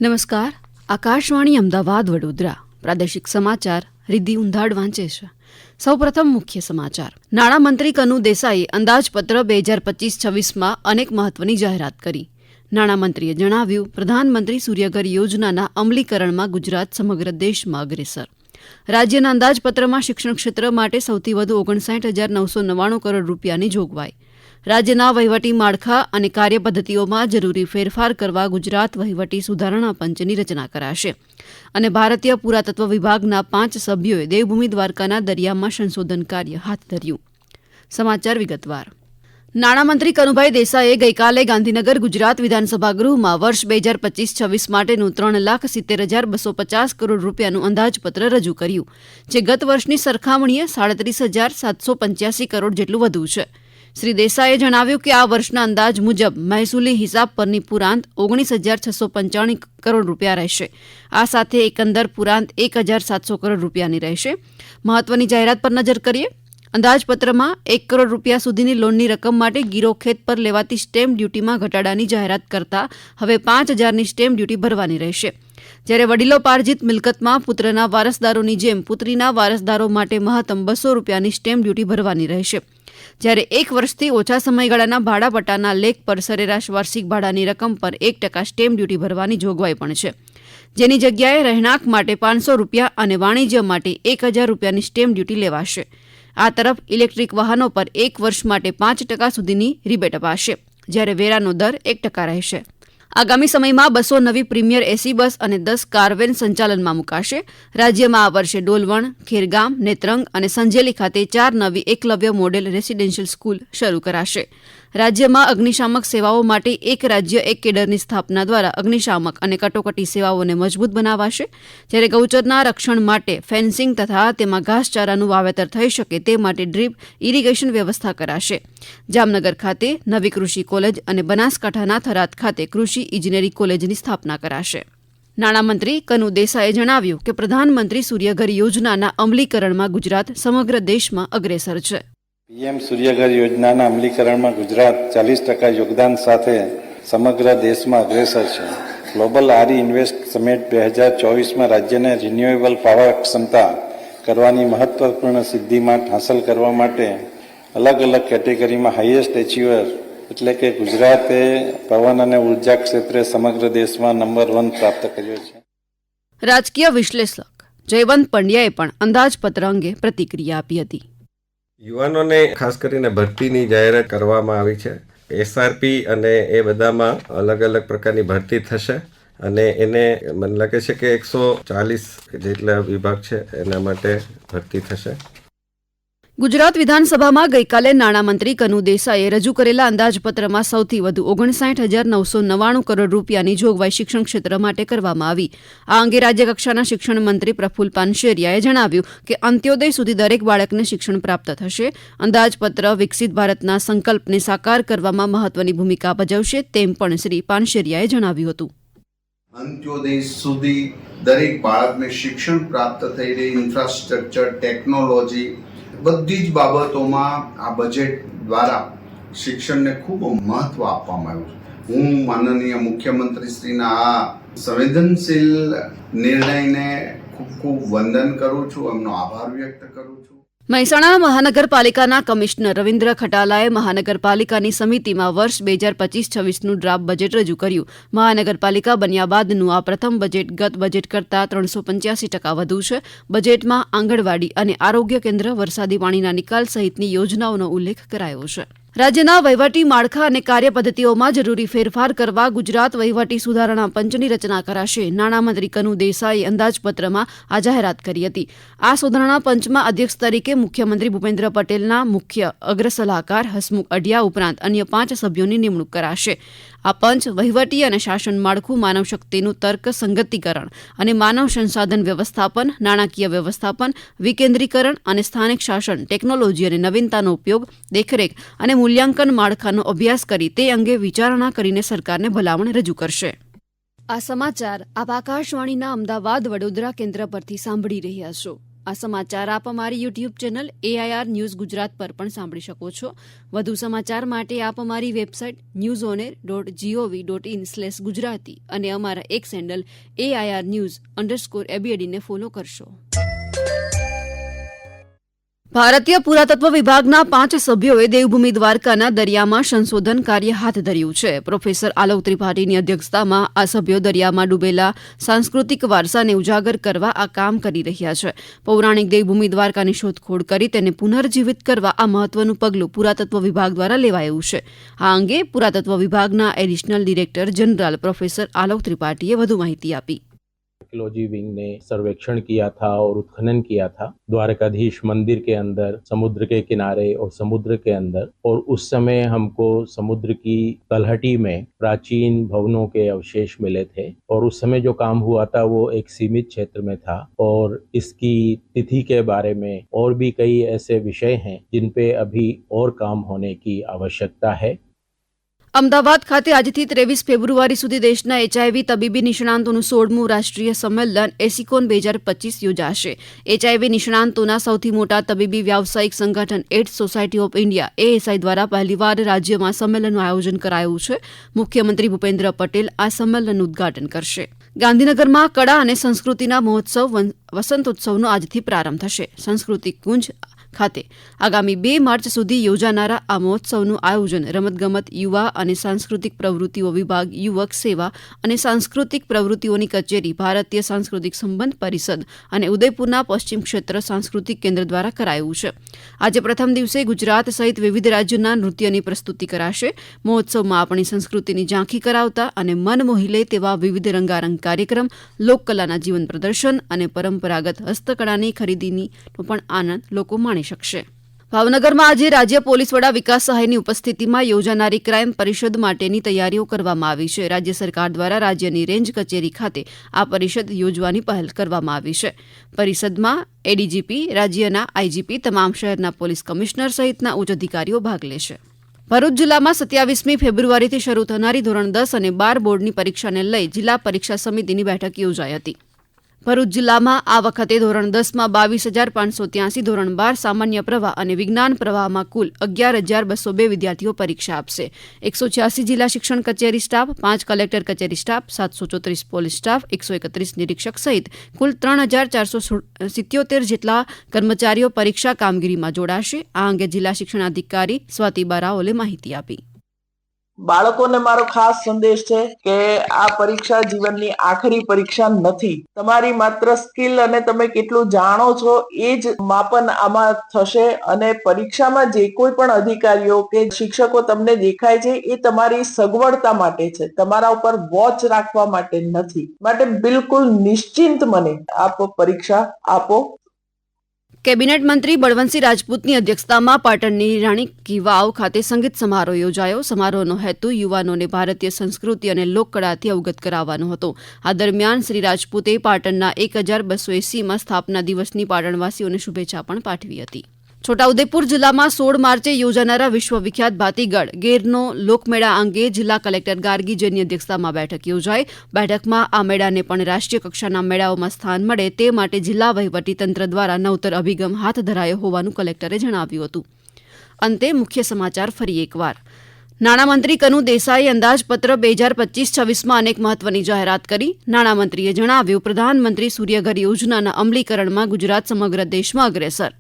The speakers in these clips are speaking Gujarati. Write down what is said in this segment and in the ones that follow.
નમસ્કાર. આકાશવાણી અમદાવાદ વડોદરા પ્રાદેશિક સમાચાર રિદ્ધિ ઉંધાડ વાંચે છે. સૌપ્રથમ મુખ્ય સમાચાર. નાણામંત્રી કનુ દેસાઈએ અંદાજપત્ર 2025-26માં અનેક મહત્વની જાહેરાત કરી. નાણામંત્રીએ જણાવ્યું, પ્રધાનમંત્રી સૂર્યઘર યોજનાના અમલીકરણમાં ગુજરાત સમગ્ર દેશમાં અગ્રેસર. રાજ્યના અંદાજપત્રમાં શિક્ષણ ક્ષેત્ર માટે સૌથી વધુ 59,999 કરોડ રૂપિયાની જોગવાઈ. રાજ્યના વહીવટી માળખા અને કાર્યપદ્ધતિઓમાં જરૂરી ફેરફાર કરવા ગુજરાત વહીવટી સુધારણા પંચની રચના કરાશે. અને ભારતીય પુરાતત્વ વિભાગના 5 સભ્યોએ દેવભૂમિ દ્વારકાના દરિયામાં સંશોધન કાર્ય હાથ ધર્યું. સમાચાર વિગતવાર. નાણામંત્રી કનુભાઈ દેસાઈએ ગઈકાલે ગાંધીનગર ગુજરાત વિધાનસભા ગૃહમાં વર્ષ 2025-26 માટેનું 3,70,250 કરોડ રૂપિયાનું અંદાજપત્ર રજૂ કર્યું, જે ગત વર્ષની સરખામણીએ 37,785 કરોડ જેટલું વધુ છે. શ્રી દેસાઈએ જણાવ્યું કે આ વર્ષના અંદાજ મુજબ મહેસૂલી હિસાબ પરની પુરાંત 19,695 કરોડ રૂપિયા રહેશે. આ સાથે એકંદર પુરાંત 1,700 કરોડ રૂપિયાની રહેશે. મહત્વની જાહેરાત પર નજર કરીએ. અંદાજપત્રમાં 1 કરોડ રૂપિયા સુધીની લોનની રકમ માટે ગીરો ખેત પર લેવાતી સ્ટેમ્પ ડ્યુટીમાં ઘટાડાની જાહેરાત કરતા હવે 5,000ની સ્ટેમ્પ ડ્યુટી ભરવાની રહેશે. જ્યારે વડીલોપાર્જિત મિલકતમાં પુત્રના વારસદારોની જેમ પુત્રીના વારસદારો માટે મહત્તમ 200 રૂપિયાની સ્ટેમ્પ ડ્યુટી ભરવાની રહેશે. જ્યારે 1 વર્ષથી ઓછા સમયગાળાના ભાડાપટ્ટાના લેખ પર સરેરાશ વાર્ષિક ભાડાની રકમ પર 1% સ્ટેમ્પ ડ્યુટી ભરવાની જોગવાઈ પણ છે, જેની જગ્યાએ રહેણાંક માટે 500 રૂપિયા અને વાણિજ્ય માટે 1,000 રૂપિયાની સ્ટેમ્પ ડ્યુટી લેવાશે. આ તરફ ઇલેક્ટ્રિક વાહનો પર 1 વર્ષ માટે 5% સુધીની રિબેટ અપાશે, જ્યારે વેરાનો દર 1% રહેશે. આગામી સમયમાં 200 નવી પ્રીમિયર એસી બસ અને 10 કારવેન સંચાલનમાં મુકાશે. રાજ્યમાં આ વર્ષે ડોલવણ, ખેરગામ, નેત્રંગ અને સંજેલી ખાતે 4 નવી એકલવ્ય મોડેલ રેસિડેન્શિયલ સ્કૂલ શરૂ કરાશે. રાજ્યમાં અગ્નિશામક સેવાઓ માટે એક રાજ્ય એક કેડરની સ્થાપના દ્વારા અગ્નિશામક અને કટોકટી સેવાઓને મજબૂત બનાવાશે. જ્યારે ગૌચરના રક્ષણ માટે ફેન્સિંગ તથા તેમાં ઘાસચારાનું વાવેતર થઈ શકે તે માટે ડ્રીપ ઇરિગેશન વ્યવસ્થા કરાશે. જામનગર ખાતે નવી કૃષિ કોલેજ અને બનાસકાંઠાના થરાદ ખાતે કૃષિ ઇજનેરી કોલેજની સ્થાપના કરાશે. નાણામંત્રી કનુ દેસાઈએ જણાવ્યું કે પ્રધાનમંત્રી સૂર્યઘર યોજનાના અમલીકરણમાં ગુજરાત સમગ્ર દેશમાં અગ્રેસર છે. પીએમ સૂર્યઘર યોજનાના અમલીકરણમાં ગુજરાત 40% યોગદાન સાથે સમગ્ર દેશમાં અગ્રેસર છે. ગ્લોબલ આરી ઇન્વેસ્ટ સમિટ 2024માં રાજ્યને રિન્યુએબલ પાવર ક્ષમતા કરવાની મહત્વપૂર્ણ સિદ્ધિ હાંસલ કરવા માટે અલગ અલગ કેટેગરીમાં હાઈએસ્ટ એચીવર એટલે કે ગુજરાતે પવન અને ઉર્જા ક્ષેત્રે સમગ્ર દેશમાં નંબર 1 પ્રાપ્ત કર્યો છે. રાજકીય વિશ્લેષક જયવંત પંડ્યાએ પણ અંદાજપત્ર અંગે પ્રતિક્રિયા આપી હતી. યુવાનોને ખાસ કરીને ભરતીની જાહેરાત કરવામાં આવી છે. એસઆરપી અને એ બધામાં અલગ અલગ પ્રકારની ભરતી થશે અને એને મને લાગે છે કે 140 જેટલા વિભાગ છે એના માટે ભરતી થશે. ગુજરાત વિધાનસભામાં ગઈકાલે નાણામંત્રી કનુ દેસાઈએ રજૂ કરેલા અંદાજપત્રમાં સૌથી વધુ 59,999 કરોડ રૂપિયાની જોગવાઈ શિક્ષણ ક્ષેત્ર માટે કરવામાં આવી. આ અંગે રાજ્યકક્ષાના શિક્ષણ મંત્રી પ્રફુલ્લ પાનશેરિયાએ જણાવ્યું કે અંત્યોદય સુધી દરેક બાળકને શિક્ષણ પ્રાપ્ત થશે. અંદાજપત્ર વિકસિત ભારતના સંકલ્પને સાકાર કરવામાં મહત્વની ભૂમિકા ભજવશે તેમ પણ શ્રી પાનશેરિયાએ જણાવ્યું હતું. અંત્યોદય સુધી દરેક બાળકને શિક્ષણ પ્રાપ્ત થઈ રહી, ઇન્ફ્રાસ્ટ્રક્ચર, ટેકનોલોજી બધી જ બાબતોમાં આ બજેટ દ્વારા શિક્ષણને ખૂબ મહત્વ આપવામાં આવ્યું છે. હું માનનીય મુખ્યમંત્રીશ્રીના આ સંવેદનશીલ નિર્ણયને ખૂબ ખૂબ વંદન કરું છું, એમનો આભાર વ્યક્ત કરું છું. મહેસાણા મહાનગરપાલિકાના કમિશનર રવિન્દ્ર ખટાલાએ મહાનગરપાલિકાની સમિતિમાં વર્ષ 2025-26નું ડ્રાફ્ટ બજેટ રજૂ કર્યું. મહાનગરપાલિકા બન્યા બાદનું આ પ્રથમ બજેટ ગત બજેટ કરતાં 385% વધુ છે. બજેટમાં આંગણવાડી અને આરોગ્ય કેન્દ્ર, વરસાદી પાણીના નિકાલ સહિતની યોજનાઓનો ઉલ્લેખ કરાયો છે. રાજ્યના વહીવટી માળખા અને કાર્યપદ્ધતિઓમાં જરૂરી ફેરફાર કરવા ગુજરાત વહીવટી સુધારણા પંચની રચના કરાશે. નાણામંત્રી કનુ દેસાઈએ અંદાજપત્રમાં આ જાહેરાત કરી હતી. આ સુધારણા પંચમાં અધ્યક્ષ તરીકે મુખ્યમંત્રી ભૂપેન્દ્ર પટેલના મુખ્ય અગ્ર સલાહકાર હસમુખ અઢિયા ઉપરાંત અન્ય 5 સભ્યોની નિમણૂક કરાશે. આ પંચ વહીવટી અને શાસન માળખું, માનવ શક્તિનું તર્ક સંગતીકરણ અને માનવ સંસાધન વ્યવસ્થાપન, નાણાકીય વ્યવસ્થાપન, વિકેન્દ્રીકરણ અને સ્થાનિક શાસન, ટેકનોલોજી અને નવીનતાનો ઉપયોગ, દેખરેખ અને મૂલ્યાંકન માળખાનો અભ્યાસ કરી તે અંગે વિચારણા કરીને સરકારને ભલામણ રજૂ કરશે. આ સમાચાર આપ આકાશવાણીના અમદાવાદ વડોદરા કેન્દ્ર પરથી સાંભળી રહ્યા છો. આ સમાચાર આપ અમારી YouTube channel AIR news Gujarat પર પણ સાંભળી શકો છો. વધુ સમાચાર માટે આપ અમારી વેબસાઇટ newsonair.gov.in/gujarati અને અમારા એક્સ હેન્ડલ AIR_news_ABAD ને ફોલો કરશો. ભારતીય પુરાતત્વ વિભાગના 5 સભ્યોએ દેવભૂમિ દ્વારકાના દરિયામાં સંશોધન કાર્ય હાથ ધર્યું છે. પ્રોફેસર આલોક ત્રિપાઠીની અધ્યક્ષતામાં આ સભ્યો દરિયામાં ડૂબેલા સાંસ્કૃતિક વારસાને ઉજાગર કરવા આ કામ કરી રહ્યા છે. પૌરાણિક દેવભૂમિ દ્વારકાની શોધખોળ કરી તેને પુનર્જીવિત કરવા આ મહત્વનું પગલું પુરાતત્વ વિભાગ દ્વારા લેવાયું છે. આ અંગે પુરાતત્વ વિભાગના additional director general professor Alok Tripathi ने વધુ માહિતી આપી. आर्कियोलॉजी विंग ने सर्वेक्षण किया था और उत्खनन किया था द्वारकाधीश मंदिर के अंदर, समुद्र के किनारे और समुद्र के अंदर, और उस समय हमको समुद्र की तलहटी में प्राचीन भवनों के अवशेष मिले थे और उस समय जो काम हुआ था वो एक सीमित क्षेत्र में था और इसकी तिथि के बारे में और भी कई ऐसे विषय हैं जिन पे अभी और काम होने की आवश्यकता है. અમદાવાદ ખાતે આજથી 23 ફેબ્રુઆરી સુધી દેશના HIV તબીબી નિષ્ણાંતોનું 16મું રાષ્ટ્રીય સંમેલન એસીકોન 2025 યોજાશે. HIV નિષ્ણાંતોના સૌથી મોટા તબીબી વ્યાવસાયિક સંગઠન AIDS society of India ASI દ્વારા પહેલીવાર રાજ્યમાં સંમેલનનું આયોજન કરાયું છે. મુખ્યમંત્રી ભૂપેન્દ્ર પટેલ આ સંમેલનનું ઉદ્ઘાટન કરશે. ગાંધીનગરમાં કળા અને સંસ્કૃતિના મહોત્સવ વસંતોત્સવનો આજથી પ્રારંભ થશે. સંસ્કૃતિ કુંજ ખાતે આગામી 2 માર્ચ સુધી યોજાનારા આ મહોત્સવનું આયોજન રમતગમત, યુવા અને સાંસ્કૃતિક પ્રવૃત્તિઓ વિભાગ, યુવક સેવા અને સાંસ્કૃતિક પ્રવૃત્તિઓની કચેરી, ભારતીય સાંસ્કૃતિક સંબંધ પરિષદ અને ઉદયપુરના પશ્ચિમ ક્ષેત્ર સાંસ્કૃતિક કેન્દ્ર દ્વારા કરાયું છે. આજે પ્રથમ દિવસે ગુજરાત સહિત વિવિધ રાજ્યોના નૃત્યની પ્રસ્તુતિ કરાશે. મહોત્સવમાં આપણી સંસ્કૃતિની ઝાંખી કરાવતા અને મન મોહી લે તેવા વિવિધ રંગારંગ કાર્યક્રમ, લોકકલાના જીવન પ્રદર્શન અને પરંપરાગત હસ્તકળાની ખરીદીનો પણ આનંદ લોકો માણી શકશે. ભાવનગરમાં આજે રાજ્ય પોલીસ વડા વિકાસ સહાયની ઉપસ્થિતિમાં યોજાનારી ક્રાઇમ પરિષદ માટેની તૈયારીઓ કરવામાં આવી છે. રાજ્ય સરકાર દ્વારા રાજ્યની રેન્જ કચેરી ખાતે આ પરિષદ યોજવાની પહેલ કરવામાં આવી છે. પરિષદમાં ADGP, રાજ્યના IGP, તમામ શહેરના પોલીસ કમિશનર સહિતના ઉચ્ચ અધિકારીઓ ભાગ લેશે. ભરૂચ જિલ્લામાં 27મી ફેબ્રુઆરીથી શરૂ થનારી ધોરણ 10 અને 12 બોર્ડની પરીક્ષાને લઈ જિલ્લા પરીક્ષા સમિતિની બેઠક યોજાઈ હતી. ભરૂચ જિલ્લામાં આ વખતે ધોરણ 10માં 22,583, ધોરણ 12 સામાન્ય પ્રવાહ અને વિજ્ઞાન પ્રવાહમાં કુલ 11,202 વિદ્યાર્થીઓ પરીક્ષા આપશે. 186 જિલ્લા શિક્ષણ કચેરી સ્ટાફ, 5 કલેક્ટર કચેરી સ્ટાફ, 734 પોલીસ સ્ટાફ, 131 નિરીક્ષક સહિત કુલ 3,477 જેટલા કર્મચારીઓ પરીક્ષા કામગીરીમાં જોડાશે. આ અંગે જિલ્લા શિક્ષણાધિકારી સ્વાતિ બારાઓલે માહિતી આપી. બાળકોને મારો ખાસ સંદેશ છે કે આ પરીક્ષા જીવનની આખરી પરીક્ષા નથી. તમારી માત્ર સ્કિલ અને તમે કેટલું જાણો છો એ જ માપન આમાં થશે અને પરીક્ષામાં જે કોઈ પણ અધિકારીઓ કે શિક્ષકો તમને દેખાય છે એ તમારી સગવડતા માટે છે, તમારા ઉપર વોચ રાખવા માટે નથી. માટે બિલકુલ નિશ્ચિંત મને આપ પરીક્ષા આપો. કેબિનેટ મંત્રી બળવંતસિંહ રાજપૂતની અધ્યક્ષતામાં પાટણની રાણી કી વાવ ખાતે સંગીત સમારોહ યોજાયો. સમારોહનો હેતુ યુવાનોને ભારતીય સંસ્કૃતિ અને લોકકળાથી અવગત કરાવવાનો હતો. આ દરમિયાન શ્રી રાજપૂતે પાટણના 1280માં સ્થાપના દિવસની પાટણવાસીઓને શુભેચ્છા પણ પાઠવી હતી. છોટાઉદેપુર જિલ્લામાં 16 માર્ચે યોજાનારા વિશ્વવિખ્યાત ભાતીગળ ગેરનો લોકમેળા અંગે જિલ્લા કલેક્ટર ગાર્ગી જૈનની અધ્યક્ષતામાં બેઠક યોજાઈ. બેઠકમાં આ મેળાને પણ રાષ્ટ્રીય કક્ષાના મેળાઓમાં સ્થાન મળે તે માટે જિલ્લા વહીવટીતંત્ર દ્વારા નવતર અભિગમ હાથ ધરાયો હોવાનું કલેક્ટરે જણાવ્યું હતું. અંતે મુખ્ય સમાચાર ફરી એકવાર. નાણામંત્રી કનુ દેસાઈએ અંદાજપત્ર 2025-26માં અનેક મહત્વની જાહેરાત કરી. નાણામંત્રીએ જણાવ્યું, પ્રધાનમંત્રી સૂર્યઘર યોજનાના અમલીકરણમાં ગુજરાત સમગ્ર દેશમાં અગ્રેસર.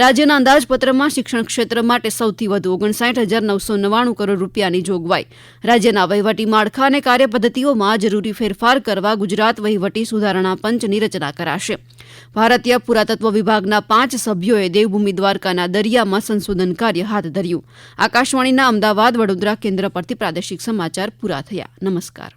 રાજ્યના અંદાજપત્રમાં શિક્ષણ ક્ષેત્ર માટે સૌથી વધુ 59,999 કરોડ રૂપિયાની જોગવાઈ. રાજ્યના વહીવટી માળખા અને કાર્યપદ્ધતિઓમાં જરૂરી ફેરફાર કરવા ગુજરાત વહીવટી સુધારણા પંચની રચના કરાશે. ભારતીય પુરાતત્વ વિભાગના 5 સભ્યોએ દેવભૂમિ દ્વારકાના દરિયામાં સંશોધન કાર્ય હાથ ધર્યું. આકાશવાણીના અમદાવાદ વડોદરા કેન્દ્ર પરથી પ્રાદેશિક સમાચાર પૂરા થયા. નમસ્કાર.